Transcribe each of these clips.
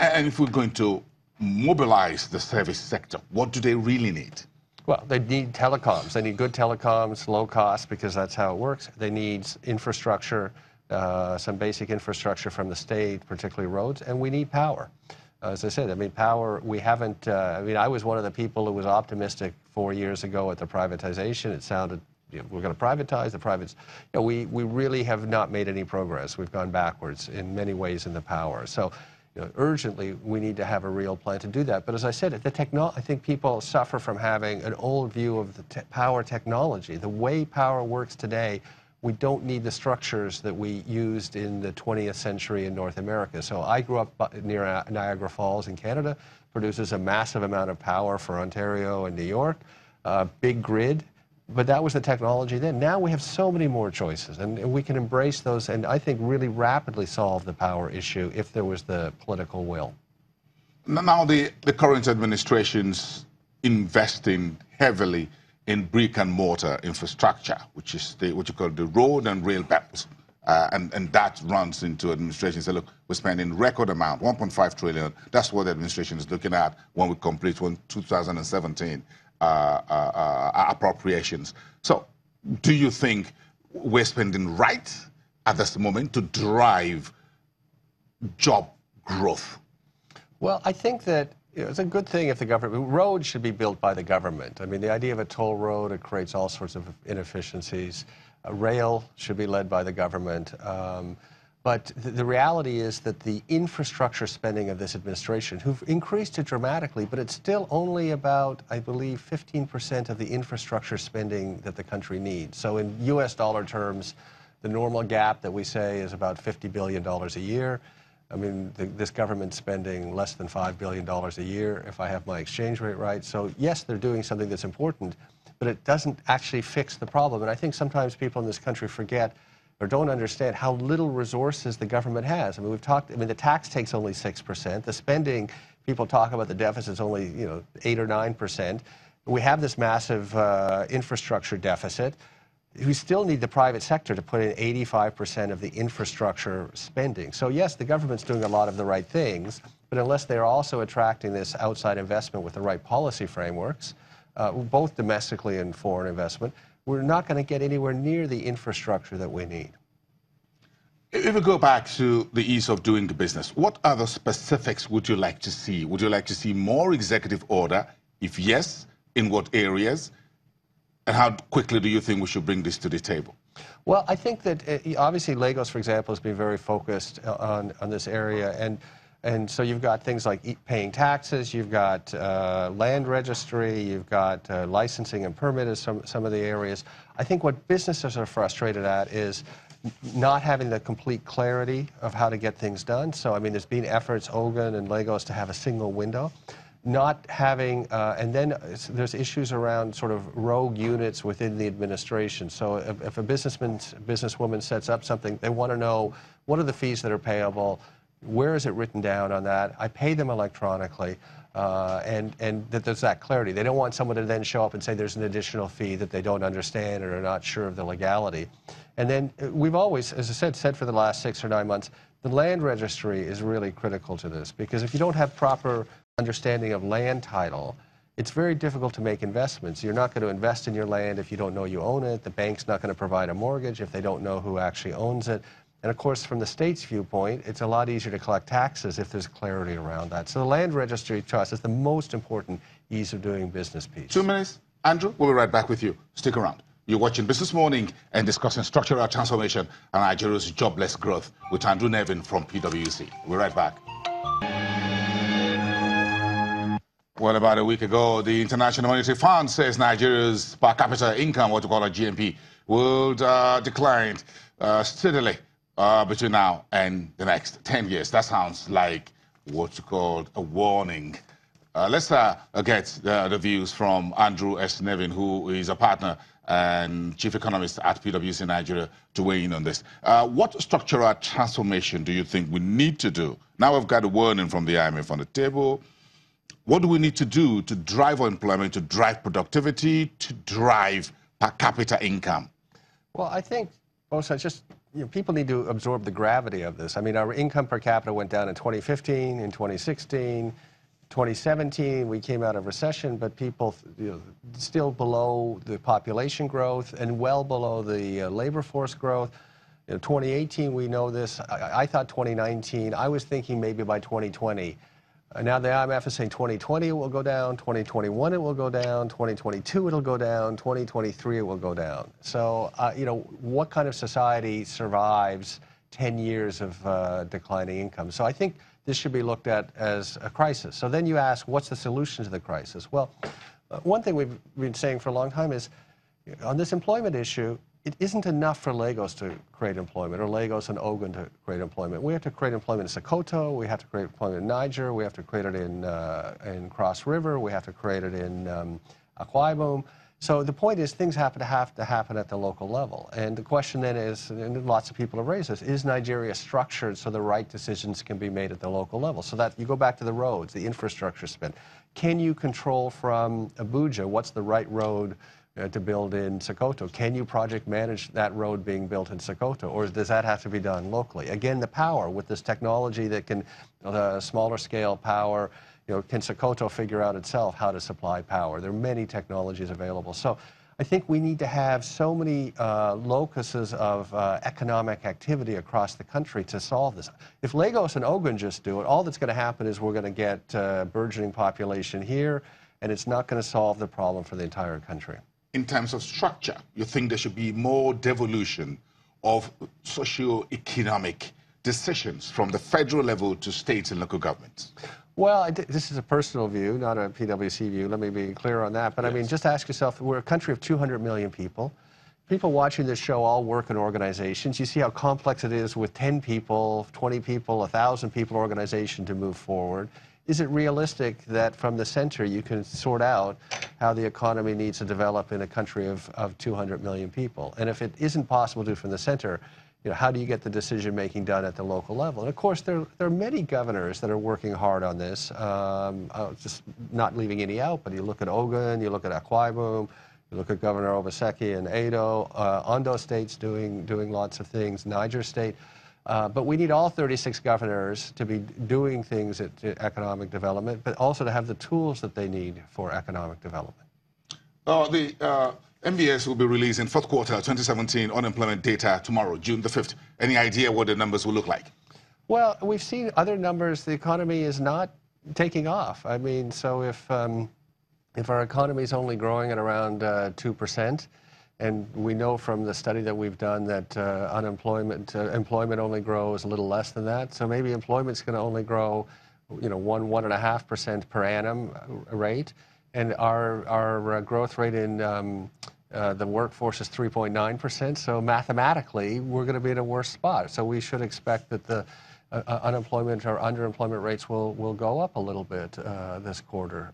And if we're going to mobilize the service sector, what do they really need? Well, they need telecoms. They need good telecoms, low cost, because that's how it works. They need infrastructure, some basic infrastructure from the state, particularly roads, and we need power. As I said, I mean, power, we haven't, I was one of the people who was optimistic 4 years ago at the privatization. It sounded, we're going to privatize the privates. We really have not made any progress. We've gone backwards in many ways in the power. So, urgently, we need to have a real plan to do that. But as I said, I think people suffer from having an old view of the power technology. The way power works today, we don't need the structures that we used in the 20th century in North America. So I grew up near Niagara Falls in Canada, produces a massive amount of power for Ontario and New York, big grid. But that was the technology then. Now we have so many more choices, and we can embrace those and I think really rapidly solve the power issue if there was the political will. Now the current administration's investing heavily in brick and mortar infrastructure, which is what you call the road and rail belts. And that runs into administration. Say, look, we're spending record amount, 1.5 trillion. That's what the administration is looking at when we complete 2017. Appropriations. So do you think we're spending right at this moment to drive job growth? Well, I think that it's a good thing if the government, roads should be built by the government. I mean, the idea of a toll road, it creates all sorts of inefficiencies. Rail should be led by the government. But the reality is that the infrastructure spending of this administration, who've increased it dramatically, but it's still only about, I believe, 15% of the infrastructure spending that the country needs. So in US dollar terms, the normal gap that we say is about $50 billion a year. I mean, this government's spending less than $5 billion a year, if I have my exchange rate right. So yes, they're doing something that's important, but it doesn't actually fix the problem. And I think sometimes people in this country forget or don't understand how little resources the government has. I mean, the tax take's only 6%. The spending, people talk about the deficit's only, 8 or 9%. We have this massive infrastructure deficit. We still need the private sector to put in 85% of the infrastructure spending. So yes, the government's doing a lot of the right things, but unless they're also attracting this outside investment with the right policy frameworks, both domestically and foreign investment, we're not going to get anywhere near the infrastructure that we need. If we go back to the ease of doing business, what other specifics would you like to see? Would you like to see more executive order? If yes, in what areas? And how quickly do you think we should bring this to the table? Well, I think that obviously Lagos, for example, has been very focused on this area. And so you've got things like paying taxes, you've got land registry, you've got licensing and permit some of the areas. I think what businesses are frustrated at is not having the complete clarity of how to get things done. So, I mean, there's been efforts, Ogun and Lagos, to have a single window. Not having, and then there's issues around sort of rogue units within the administration. So if a businesswoman sets up something, they want to know what are the fees that are payable, where is it written down on that? I pay them electronically, and that there's that clarity. They don't want someone to then show up and say there's an additional fee that they don't understand or are not sure of the legality. And then we've always, as I said for the last 6 or 9 months, the land registry is really critical to this, because if you don't have proper understanding of land title, it's very difficult to make investments. You're not going to invest in your land if you don't know you own it. The bank's not going to provide a mortgage if they don't know who actually owns it. And of course, from the state's viewpoint, it's a lot easier to collect taxes if there's clarity around that. So the land registry trust is the most important ease of doing business piece. 2 minutes. Andrew, we'll be right back with you. Stick around. You're watching Business Morning and discussing structural transformation and Nigeria's jobless growth with Andrew Nevin from PwC. We'll be right back. Well, about a week ago, the International Monetary Fund says Nigeria's per capita income, what we call a GNP, will decline steadily between now and the next 10 years. That sounds like what you call a warning. Let's get the views from Andrew S. Nevin, who is a partner and chief economist at PwC Nigeria, to weigh in on this. What structural transformation do you think we need to do? Now we've got a warning from the IMF on the table. What do we need to do to drive employment, to drive productivity, to drive per capita income? Well, I think, also, just people need to absorb the gravity of this. I mean, our income per capita went down in 2015, in 2016, 2017. We came out of recession, but people, still below the population growth and well below the labor force growth. 2018, we know this. I thought 2019. I was thinking maybe by 2020. Now the IMF is saying 2020 it will go down, 2021 it will go down, 2022 it'll go down, 2023 it will go down. So, what kind of society survives 10 years of declining income? So I think this should be looked at as a crisis. So then you ask, what's the solution to the crisis? Well, one thing we've been saying for a long time is, on this employment issue, it isn't enough for Lagos to create employment, or Lagos and Ogun to create employment. We have to create employment in Sokoto, we have to create employment in Niger, we have to create it in Cross River, we have to create it in Akwa Ibom. So the point is, things have to happen at the local level. And the question then is, and lots of people have raised this, is Nigeria structured so the right decisions can be made at the local level? So that you go back to the roads, the infrastructure spend. Can you control from Abuja what's the right road to build in Sokoto? Can you project manage that road being built in Sokoto, or does that have to be done locally? Again, the power with this technology that can, the smaller scale power, can Sokoto figure out itself how to supply power? There are many technologies available. So I think we need to have so many locuses of economic activity across the country to solve this. If Lagos and Ogun just do it, all that's going to happen is we're going to get burgeoning population here, and it's not going to solve the problem for the entire country. In terms of structure, you think there should be more devolution of socio-economic decisions from the federal level to states and local governments? Well, this is a personal view, not a PwC view. Let me be clear on that. But yes. I mean, just ask yourself, we're a country of 200 million people. People watching this show all work in organizations. You see how complex it is with 10 people, 20 people, 1,000 people organization to move forward. Is it realistic that from the center you can sort out how the economy needs to develop in a country of 200 million people? And if it isn't possible to do from the center, how do you get the decision-making done at the local level? And of course, there are many governors that are working hard on this, just not leaving any out, but you look at Ogun, you look at Akwa Ibom, you look at Governor Obaseki in Edo, Ondo State's doing lots of things, Niger State. But we need all 36 governors to be doing things at economic development, but also to have the tools that they need for economic development. The MBS will be releasing fourth quarter 2017 unemployment data tomorrow, June the 5th. Any idea what the numbers will look like? Well, we've seen other numbers. The economy is not taking off. I mean, so if our economy is only growing at around 2%, and we know from the study that we've done that employment only grows a little less than that. So maybe employment's going to only grow, 1.5% per annum rate, and our growth rate in the workforce is 3.9%. So mathematically, we're going to be in a worse spot. So we should expect that the unemployment or underemployment rates will go up a little bit this quarter.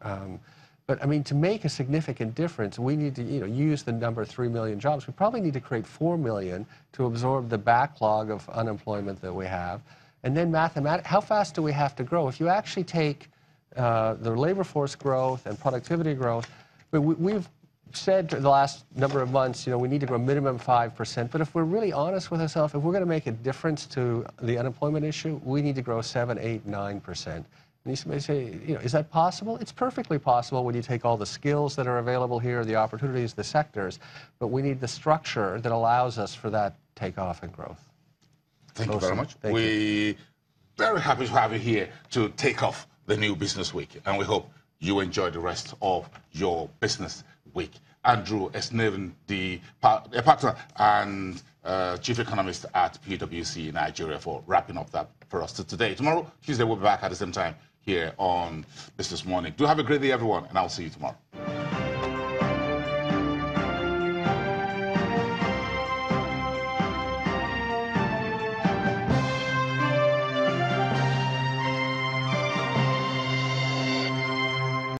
But I mean, to make a significant difference, we need to use the number 3 million jobs. We probably need to create 4 million to absorb the backlog of unemployment that we have. And then how fast do we have to grow? If you actually take the labor force growth and productivity growth, we've said the last number of months, we need to grow minimum 5%. But if we're really honest with ourselves, if we're going to make a difference to the unemployment issue, we need to grow 7, 8, 9%. And you may say, is that possible? It's perfectly possible when you take all the skills that are available here, the opportunities, the sectors, but we need the structure that allows us for that takeoff and growth. Thank you very much. We're very happy to have you here to take off the new business week, and we hope you enjoy the rest of your business week. Andrew S. Nevin, a partner and chief economist at PwC Nigeria, for wrapping up that for us today. Tomorrow, Tuesday, we'll be back at the same time here on Business Morning. Do have a great day, everyone, and I'll see you tomorrow.